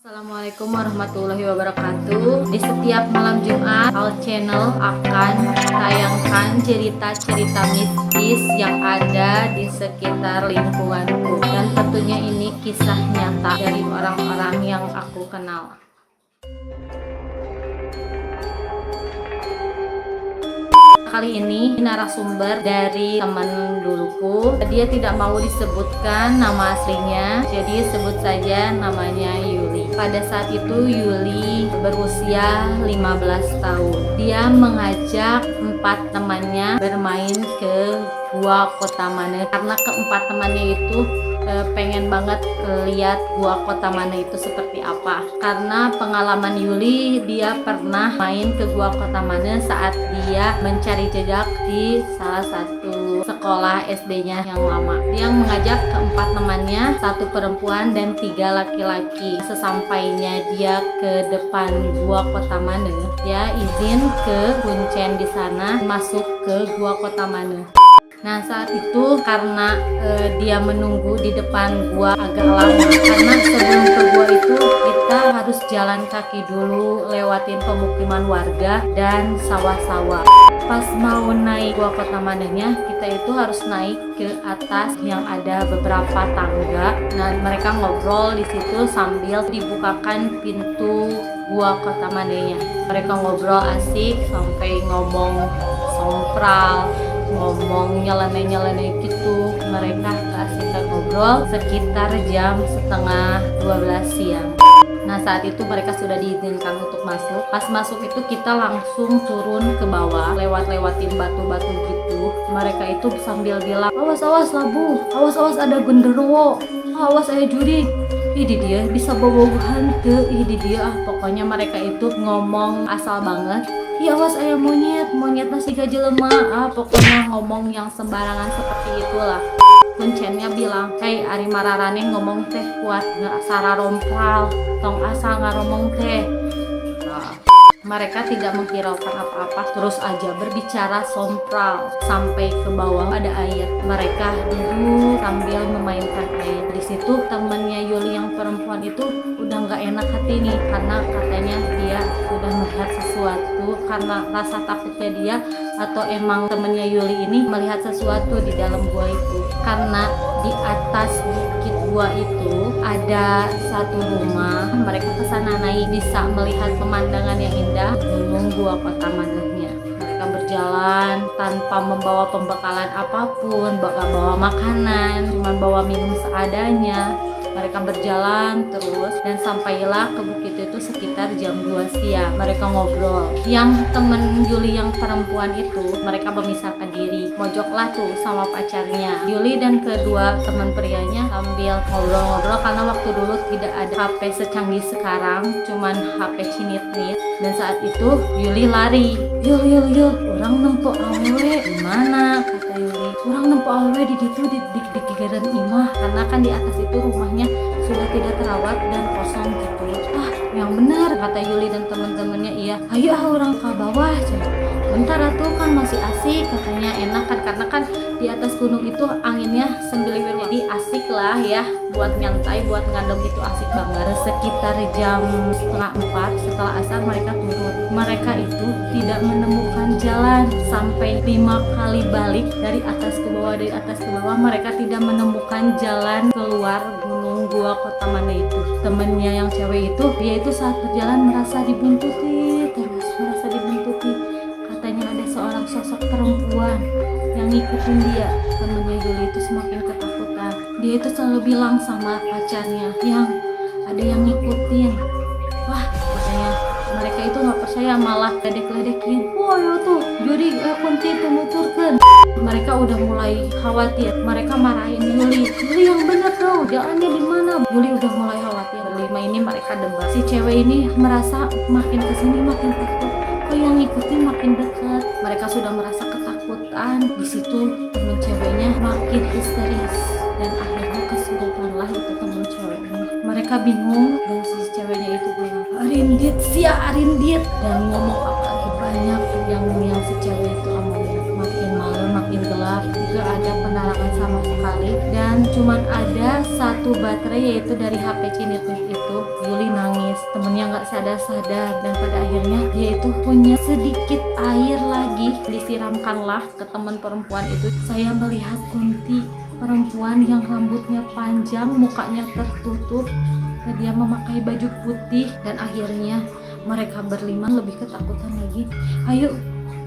Assalamualaikum warahmatullahi wabarakatuh. Di setiap malam Jumat, Al Channel akan tayangkan cerita-cerita mistis yang ada di sekitar lingkunganku. Dan tentunya ini kisah nyata dari orang-orang yang aku kenal. Kali ini narasumber dari teman duluku. Dia tidak mau disebutkan nama aslinya, jadi sebut saja namanya Yuli. Pada saat itu Yuli berusia 15 tahun. Dia mengajak 4 temannya bermain ke Gua Kotamane karena keempat temannya itu pengen banget lihat Gua Kotamane itu seperti apa. Karena pengalaman Yuli, dia pernah main ke Gua Kotamane saat dia mencari jejak di salah satu sekolah SD-nya yang lama. Dia mengajak keempat temannya, 1 perempuan dan 3 laki-laki. Sesampainya dia ke depan Gua Kotamane, dia izin ke kuncen di sana masuk ke Gua Kotamane. Nah, saat itu karena dia menunggu di depan gua agak lama, karena sebelum ke gua itu kita harus jalan kaki dulu, lewatin pemukiman warga dan sawah-sawah. Pas mau naik Gua Kotamanenya, kita itu harus naik ke atas yang ada beberapa tangga. Nah, mereka ngobrol di situ sambil dibukakan pintu Gua Kotamanenya. Mereka ngobrol asik sampai ngomong sompral, ngomong nyeleneh-nyeleneh gitu. Mereka keasikan ngobrol sekitar jam setengah 12 siang. Nah, saat itu mereka sudah diizinkan untuk masuk. Pas masuk itu kita langsung turun ke bawah, lewat-lewatin batu-batu gitu. Mereka itu sambil bilang, awas-awas labu, awas-awas ada genderuwo, awas aya jurig. Ini dia bisa bawa hantu, ini dia. Pokoknya mereka itu ngomong asal banget. Ya awas aya monyet nasi jelema. Pokoknya ngomong yang sembarangan seperti itulah. Kuncennya bilang, hei ari mararane ngomong teh kuat nggak sararompal, tong asal ngaromong teh. Mereka tidak menghiraukan apa-apa, terus aja berbicara sompral. Sampai ke bawah ada air, mereka duduk sambil memainkan air. Di situ temannya Yuli yang perempuan itu udah nggak enak hati nih, karena katanya dia sudah melihat sesuatu. Karena rasa takutnya dia, atau emang temannya Yuli ini melihat sesuatu di dalam gua itu. Karena di atas bukit gua itu ada satu rumah, mereka kesana naik bisa melihat pemandangan yang indah gunung Gua Kotamanenya. Mereka berjalan tanpa membawa pembekalan apapun, gak bawa makanan, cuma bawa minum seadanya. Mereka berjalan terus dan sampailah ke bukit itu sekitar jam 2 siang. Mereka ngobrol. Yang temen Yuli yang perempuan itu, mereka memisahkan diri. Mojoklah tuh sama pacarnya. Yuli dan kedua teman prianya sambil ngobrol-ngobrol karena waktu dulu tidak ada HP secanggih sekarang, cuman HP cinit-nit. Dan saat itu Yuli lari. Yul, orang nempo awewe. Gimana? Kata Yuli. Orang nempo awewe di situ di gigiran imah, karena kan di atas itu rumahnya sudah tidak terawat dan kosong gitu. Yang benar kata Yuli dan teman-temannya. Iya, ayo orang ke bawah. Bentar atuh kan masih asik, katanya enak kan, karena kan di atas gunung itu anginnya sembeliwir, jadi asik lah ya buat nyantai, buat ngadem itu asik banget. Sekitar jam setengah 4 setelah asar mereka turun. Mereka itu tidak menemukan jalan sampai 5 kali balik dari atas ke bawah, dari atas ke bawah. Mereka tidak menemukan jalan keluar gunung Gua Kotamane itu. Temennya yang cewek itu, dia itu saat berjalan merasa dibuntuti terus, merasa dibuntuti. Katanya ada seorang sosok perempuan yang ngikutin dia. Temennya Yuli itu semakin ketakutan. Dia itu selalu bilang sama pacarnya, yang ada yang ngikutin. Wah, katanya mereka itu nggak percaya, malah ledek-ledekin. Wah ya tuh, jadi kunci itu nuturkan. Mereka udah mulai khawatir. Mereka marahin Yuli yang bener dong, jalannya di mana? Yuli udah mulai khawatir. Berlima ini mereka debat. Si cewek ini merasa makin kesini makin takut. Kok yang ngikutin makin dekat. Mereka sudah merasa ketakutan. Di situ temen ceweknya makin histeris dan akhirnya kesurupanlah itu temen ceweknya. Mereka bingung dan si ceweknya itu bilang, Arindit dan ngomong apa lagi banyak yang si cewek itu omongnya. Makin malam makin gelap, juga ada penerangan sama sekali dan cuman ada satu baterai, yaitu dari HP cinit itu. Yuli nangis nangis, temennya nggak sadar-sadar, dan pada akhirnya dia itu punya sedikit air lagi, disiramkanlah ke teman perempuan itu. Saya melihat Kunti, perempuan yang rambutnya panjang, mukanya tertutup, dan dia memakai baju putih, dan akhirnya mereka berlima lebih ketakutan lagi. Ayo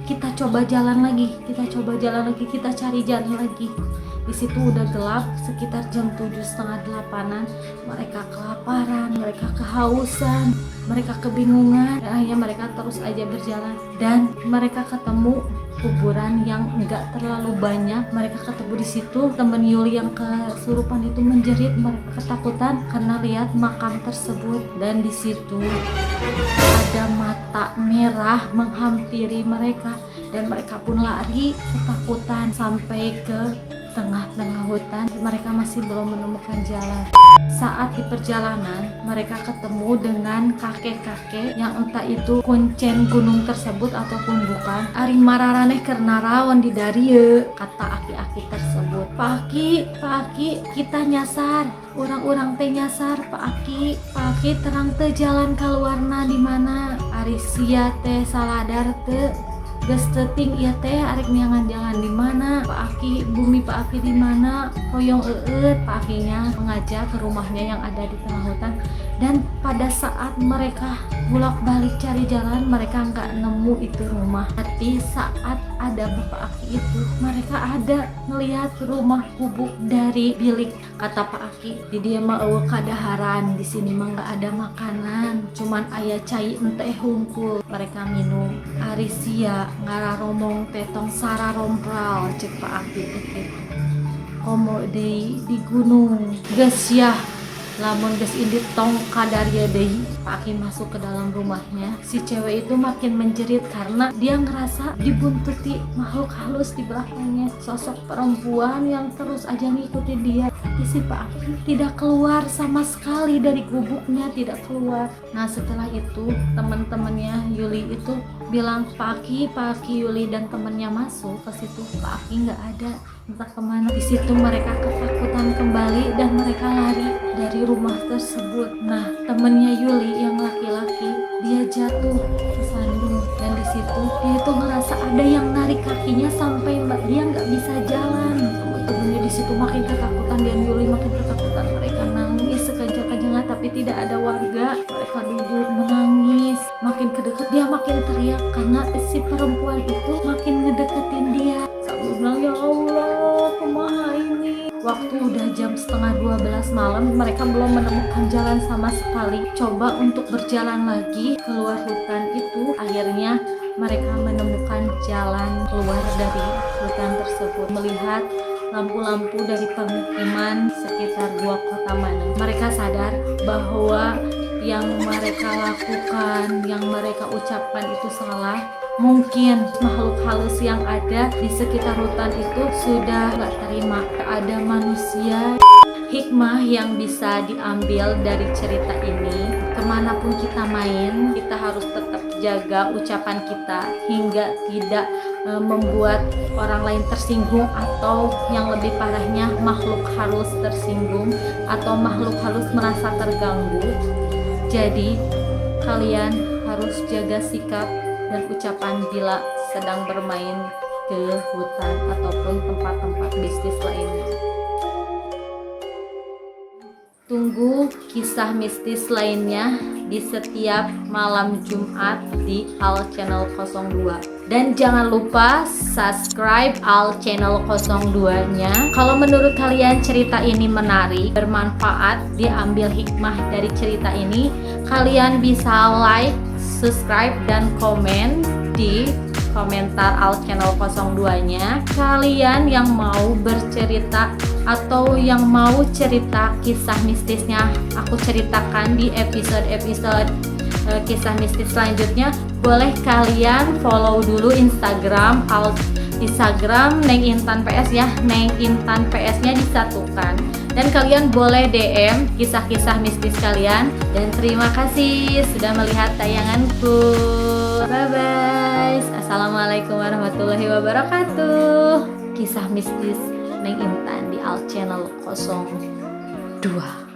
kita coba jalan lagi, kita cari jalan lagi. Di situ udah gelap, sekitar jam 7:30-8. Mereka kelaparan, mereka kehausan, mereka kebingungan, dan akhirnya mereka terus aja berjalan, dan mereka ketemu kuburan yang enggak terlalu banyak. Mereka ketemu di situ, temen Yuli yang kesurupan itu menjerit, mereka ketakutan karena lihat makam tersebut, dan di situ ada mata merah menghampiri mereka, dan mereka pun lari ketakutan sampai ke tengah-tengah hutan. Mereka masih belum menemukan jalan. Saat di perjalanan, mereka ketemu dengan kakek-kakek yang entah itu kuncen gunung tersebut ataupun bukan. Ari mararaneh karena rawan di darieu, kata aki-aki tersebut. Pak Aki, kita nyasar. Orang-orang teh nyasar, Pak Aki terang teh jalan keluarna di mana. Ari sia teh saladar teh geus teuting ieu teh arek niangan jalan di mana. Pak Aki, bumi Pak Aki di mana? Hoyong eueut. Pak Akinya mengajak ke rumahnya yang ada di tengah hutan. Dan pada saat mereka bolak-balik cari jalan, mereka nggak nemu itu rumah. Tapi saat ada Bapak Aki itu, mereka ada ngelihat rumah gubuk dari bilik. Kata Pak Aki, di dia mah eueuh kadaharan, di sini mah nggak ada makanan, cuman aya cai teh hungkul. Mereka minum. Ari sia ngararomong tetong sararompral, cek Pak Aki gitu. Komo deui di gunung geus yah, lamun geus indit tong kadarya deui. Pak Aki masuk ke dalam rumahnya. Si cewek itu makin menjerit karena dia ngerasa dibuntuti makhluk halus di belakangnya, sosok perempuan yang terus aja ngikutin dia. Tapi si Pak Aki tidak keluar sama sekali dari gubuknya, tidak keluar. Nah setelah itu teman-temannya Yuli itu bilang, Pak Aki, Yuli dan temannya masuk ke situ. Pak Aki nggak ada, entah kemana. Di situ mereka ketakutan kembali dan mereka lari dari rumah tersebut. Nah temennya Yuli yang laki-laki, dia jatuh kesandung, dan di situ dia itu ngerasa ada yang narik kakinya sampai dia nggak bisa jalan. Temennya di situ makin ketakutan dan Yuli makin ketakutan. Mereka nangis sekencang-kencangnya tapi tidak ada warga. Mereka duduk menangis. Makin kedekat dia makin teriak karena si perempuan itu makin ngedeketin dia. Sambil bilang, ya Allah, kumaha ini. Waktu udah jam 11:30 malam, mereka belum menemukan jalan sama sekali. Coba untuk berjalan lagi keluar hutan itu, akhirnya mereka menemukan jalan keluar dari hutan tersebut. Melihat lampu-lampu dari pemukiman sekitar 2 kota mana, mereka sadar bahwa yang mereka lakukan, yang mereka ucapkan itu salah. Mungkin makhluk halus yang ada di sekitar hutan itu sudah gak terima. Ada manusia. Hikmah yang bisa diambil dari cerita ini, kemanapun kita main, kita harus tetap jaga ucapan kita hingga tidak membuat orang lain tersinggung, atau yang lebih parahnya makhluk halus tersinggung atau makhluk halus merasa terganggu. Jadi kalian harus jaga sikap dan ucapan bila sedang bermain ke hutan ataupun tempat-tempat bisnis lainnya. Tunggu kisah mistis lainnya di setiap malam Jumat di Al Channel 02. Dan jangan lupa subscribe Al Channel 02-nya. Kalau menurut kalian cerita ini menarik, bermanfaat, diambil hikmah dari cerita ini, kalian bisa like, subscribe, dan komen di komentar Al Channel 02-nya. Kalian yang mau bercerita atau yang mau cerita kisah mistisnya aku ceritakan di episode-episode kisah mistis selanjutnya, boleh kalian follow dulu Instagram Neng Intan PS ya. Neng Intan PS-nya disatukan. Dan kalian boleh DM kisah-kisah mistis kalian. Dan terima kasih sudah melihat tayanganku. Bye bye. Assalamualaikum warahmatullahi wabarakatuh. Kisah mistis Neng Intan di Al Channel 02.